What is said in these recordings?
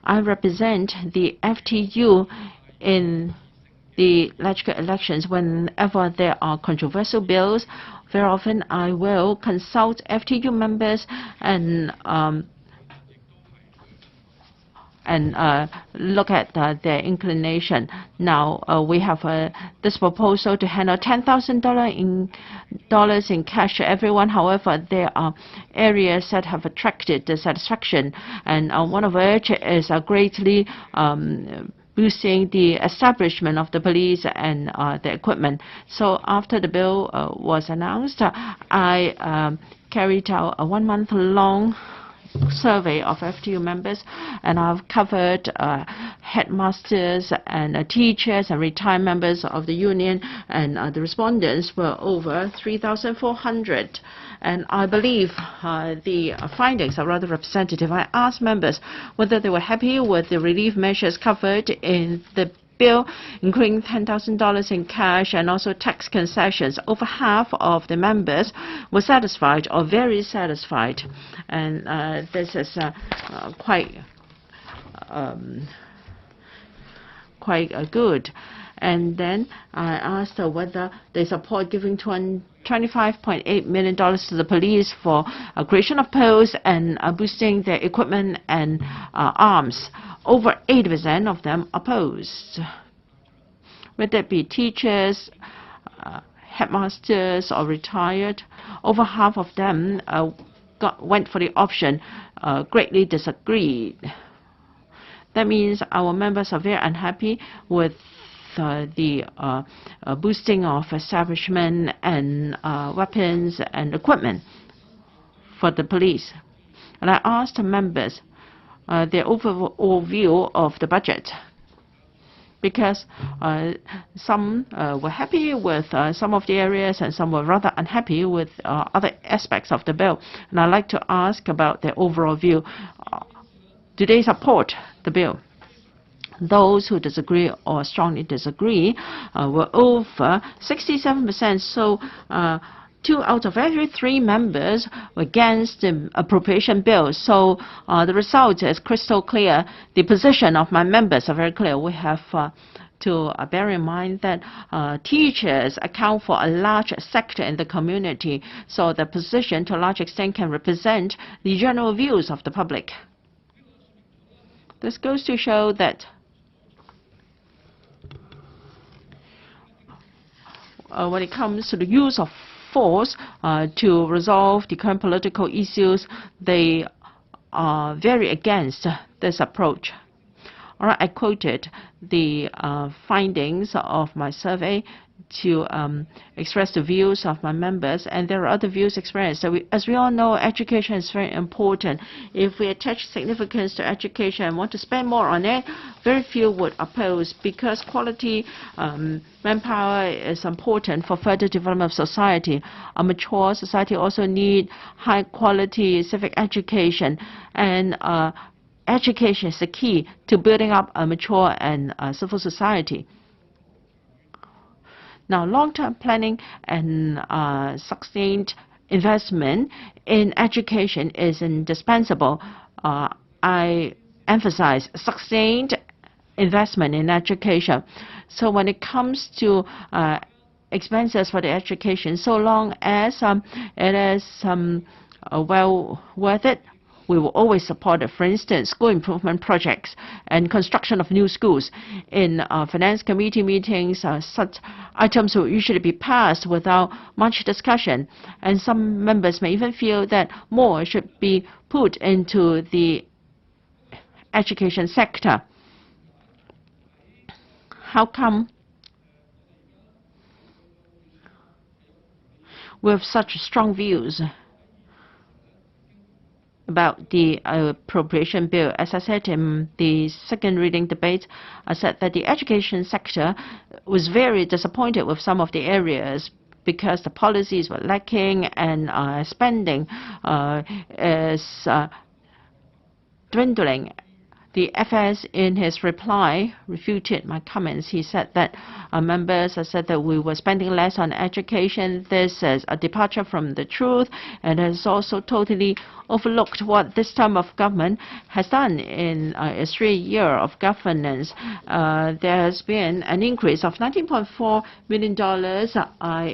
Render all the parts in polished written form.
I represent the FTU in the legislative elections. Whenever there are controversial bills, very often I will consult FTU members and look at their inclination. Now we have this proposal to hand out $10,000 in cash to everyone. However, there are areas that have attracted dissatisfaction, and one of which is greatly boosting the establishment of the police and the equipment. So after the bill was announced, I carried out a 1-month-long survey of FTU members, and I've covered headmasters and teachers and retired members of the union, and the respondents were over 3,400. And I believe the findings are rather representative. I asked members whether they were happy with the relief measures covered in the bill, including $10,000 in cash and also tax concessions. Over half of the members were satisfied or very satisfied, and this is quite good. And then I asked whether they support giving $25.8 million to the police for creation of posts and boosting their equipment and arms. Over 80% of them opposed. Whether it be teachers, headmasters, or retired, over half of them went for the option, greatly disagreed. That means our members are very unhappy with the boosting of establishment and weapons and equipment for the police. And I asked the members their overall view of the budget, because some were happy with some of the areas and some were rather unhappy with other aspects of the bill. And I'd like to ask about their overall view. Do they support the bill? Those who disagree or strongly disagree were over 67%. So 2 out of every 3 members were against the appropriation bill. So the result is crystal clear. The position of my members are very clear. We have to bear in mind that teachers account for a large sector in the community. So the position, to a large extent, can represent the general views of the public. This goes to show that when it comes to the use of force to resolve the current political issues, they are very against this approach. All right, I quoted the findings of my survey to express the views of my members, and there are other views expressed. So as we all know, education is very important. If we attach significance to education and want to spend more on it, very few would oppose, because quality manpower is important for further development of society. A mature society also needs high-quality civic education, and education is the key to building up a mature and civil society. Now, long-term planning and sustained investment in education is indispensable. I emphasize sustained investment in education. So when it comes to expenses for the education, so long as it is well worth it, we will always support it. For instance, school improvement projects and construction of new schools. In finance committee meetings, such items will usually be passed without much discussion, and some members may even feel that more should be put into the education sector. How come we have such strong views about the appropriation bill? As I said in the second reading debate, I said that the education sector was very disappointed with some of the areas because the policies were lacking and spending is dwindling. The FS, in his reply, refuted my comments. He said that members said that we were spending less on education. This is a departure from the truth, and has also totally overlooked what this term of government has done in its 3 years of governance. There has been an increase of $19.4 million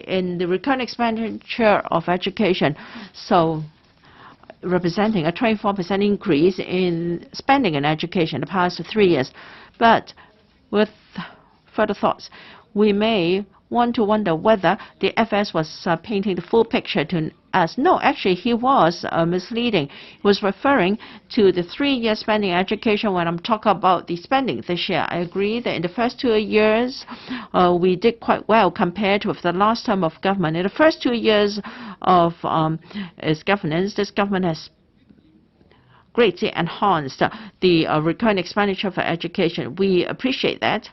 in the recurrent expenditure of education. So, representing a 24% increase in spending in education in the past 3 years. But with further thoughts, we may want to wonder whether the FS was painting the full picture to us. No, actually, he was misleading. He was referring to the 3-year spending in education when I'm talking about the spending this year. I agree that in the first 2 years, we did quite well compared with the last term of government. In the first 2 years of its governance, this government has greatly enhanced the recurrent expenditure for education. We appreciate that,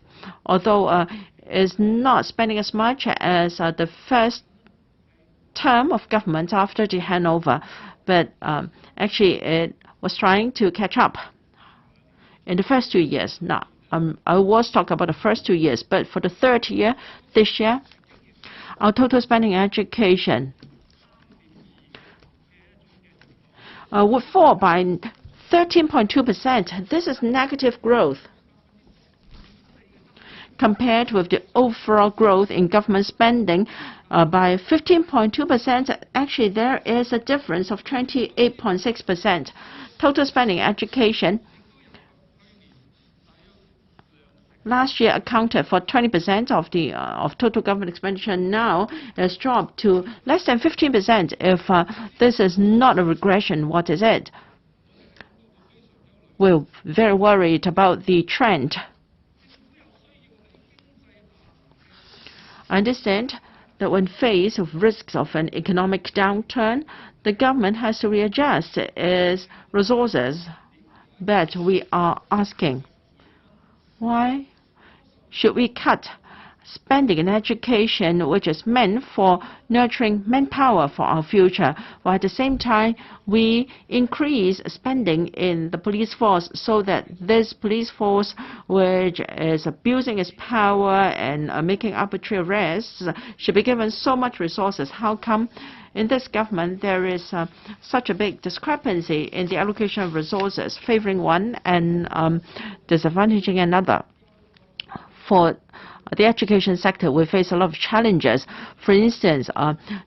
although is not spending as much as the first term of government after the handover, but actually it was trying to catch up in the first 2 years. Now, I was talking about the first 2 years, but for the third year, this year, our total spending in education would fall by 13.2%. This is negative growth compared with the overall growth in government spending by 15.2%. Actually, there is a difference of 28.6%. Total spending education last year accounted for 20% of total government expenditure. Now has dropped to less than 15%. If this is not a regression, what is it? We're very worried about the trend. I understand that when faced with risks of an economic downturn, the government has to readjust its resources. But we are asking, why should we cut spending in education, which is meant for nurturing manpower for our future, while at the same time we increase spending in the police force so that this police force, which is abusing its power and making arbitrary arrests, should be given so much resources? How come in this government there is such a big discrepancy in the allocation of resources, favoring one and disadvantaging another? For the education sector, we face a lot of challenges. For instance,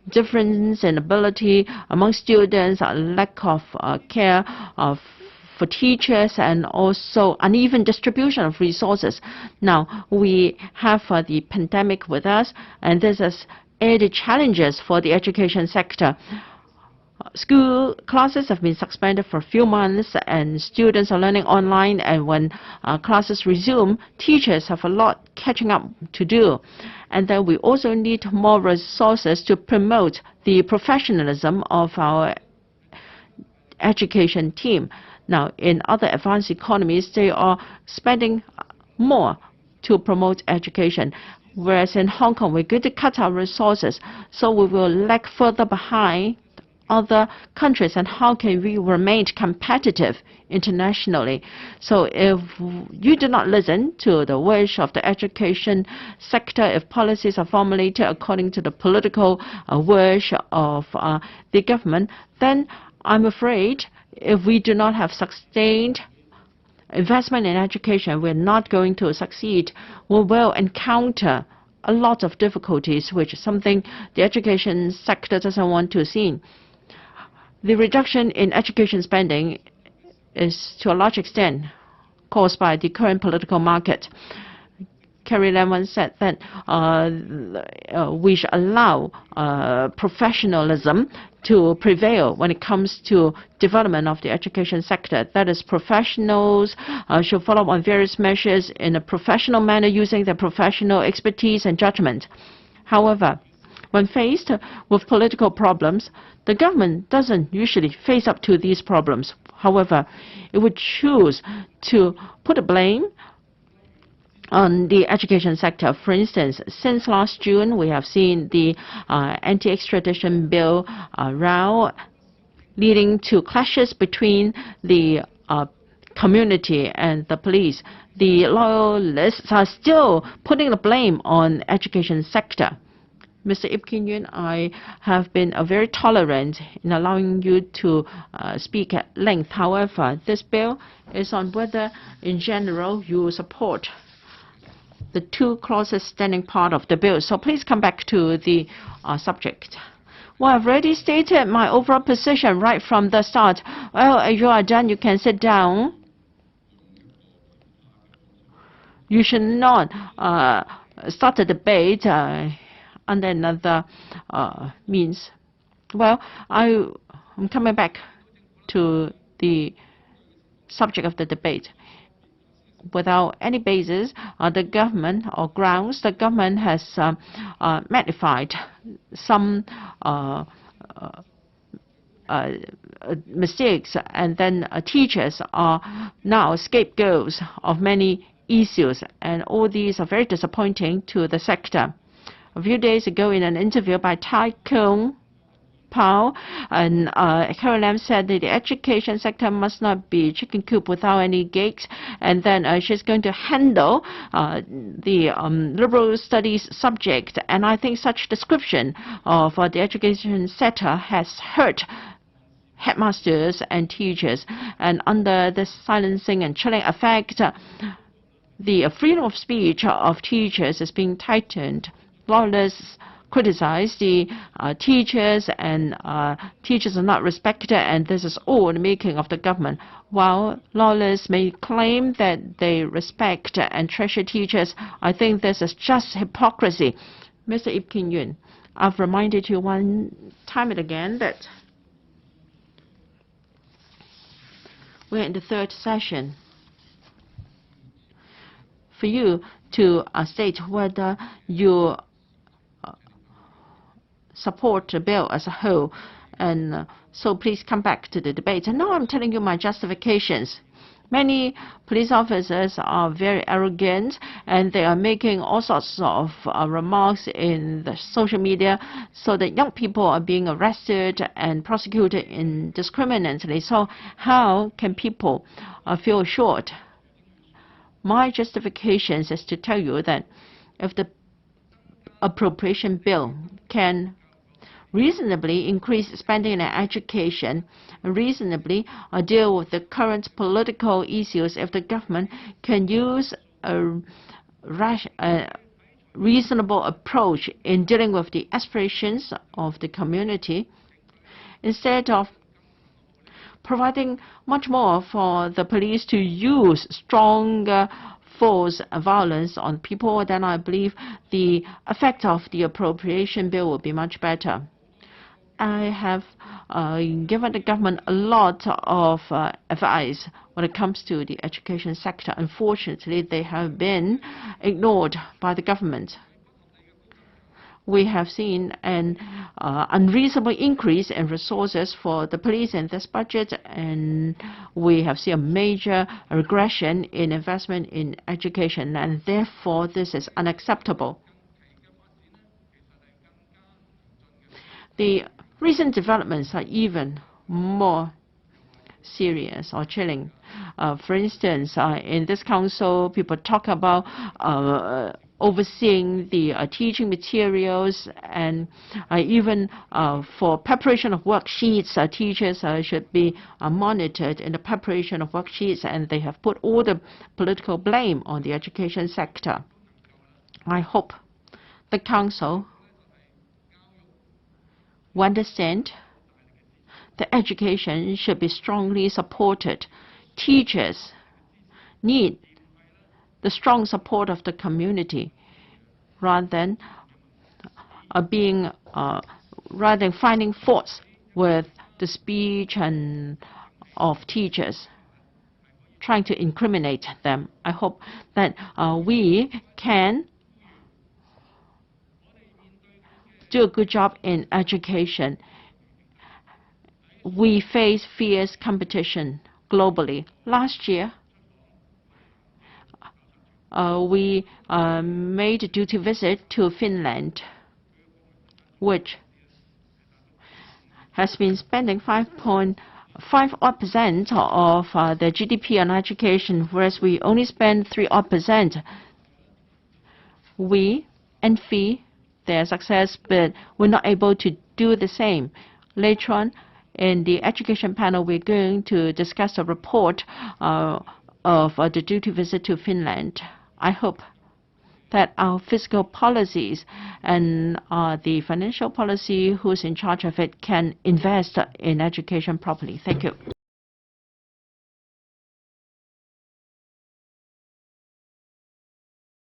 difference in ability among students, lack of care for teachers, and also uneven distribution of resources. Now, we have the pandemic with us, and this has added challenges for the education sector. School classes have been suspended for a few months, and students are learning online, and when classes resume, teachers have a lot catching up to do. And then we also need more resources to promote the professionalism of our education team. Now, in other advanced economies, they are spending more to promote education, whereas in Hong Kong, we're going to cut our resources, so we will lag further behind other countries. And how can we remain competitive internationally? So if you do not listen to the wish of the education sector, if policies are formulated according to the political wish of the government, then I'm afraid if we do not have sustained investment in education, we're not going to succeed. We will encounter a lot of difficulties, which is something the education sector doesn't want to see. The reduction in education spending is to a large extent caused by the current political market. Carrie Lam once said that we should allow professionalism to prevail when it comes to development of the education sector. That is, professionals should follow on various measures in a professional manner using their professional expertise and judgment. However, when faced with political problems, the government doesn't usually face up to these problems. However, it would choose to put the blame on the education sector. For instance, since last June, we have seen the anti-extradition bill row leading to clashes between the community and the police. The loyalists are still putting the blame on education sector. Mr. Ip Kim Yuen, I have been very tolerant in allowing you to speak at length. However, this bill is on whether, in general, you support the two clauses standing part of the bill. So please come back to the subject. Well, I've already stated my overall position right from the start. Well, you are done. You can sit down. You should not start a debate under another means. Well, I'm coming back to the subject of the debate. Without any basis, the government or grounds, the government has magnified some mistakes, and then teachers are now scapegoats of many issues, and all these are very disappointing to the sector. A few days ago, in an interview by Tai Kung Pao, and Carol Lam said that the education sector must not be chicken coop without any gates, and then she's going to handle the liberal studies subject. And I think such description of the education sector has hurt headmasters and teachers, and under the silencing and chilling effect, the freedom of speech of teachers is being tightened. Loyalists criticize the teachers, and teachers are not respected, and this is all the making of the government. While loyalists may claim that they respect and treasure teachers, I think this is just hypocrisy. Mr. Ip Kim Yuen, I've reminded you one time and again that we're in the third session. For you to state whether you support the bill as a whole, and so please come back to the debate. And now I'm telling you my justifications. Many police officers are very arrogant, and they are making all sorts of remarks in the social media, so that young people are being arrested and prosecuted indiscriminately. So how can people feel assured? My justification is to tell you that if the appropriation bill can reasonably increase spending in education, reasonably deal with the current political issues, if the government can use a reasonable approach in dealing with the aspirations of the community, instead of providing much more for the police to use stronger force and violence on people, then I believe the effect of the appropriation bill will be much better. I have given the government a lot of advice when it comes to the education sector. Unfortunately, they have been ignored by the government. We have seen an unreasonable increase in resources for the police in this budget, and we have seen a major regression in investment in education, and therefore this is unacceptable. The recent developments are even more serious or chilling. For instance, in this council, people talk about overseeing the teaching materials, and even for preparation of worksheets, teachers should be monitored in the preparation of worksheets, and they have put all the political blame on the education sector. I hope the council will understand that education should be strongly supported. Teachers need the strong support of the community, rather than finding faults with the speech and of teachers, trying to incriminate them. I hope that we can do a good job in education. We face fierce competition globally. Last year, we made a duty visit to Finland, which has been spending 5.5 5% of the GDP on education, whereas we only spend 3%. We envy their success, but we're not able to do the same. Later on, in the education panel, we're going to discuss a report of the duty visit to Finland. I hope that our fiscal policies and the financial policy who's in charge of it can invest in education properly. Thank you.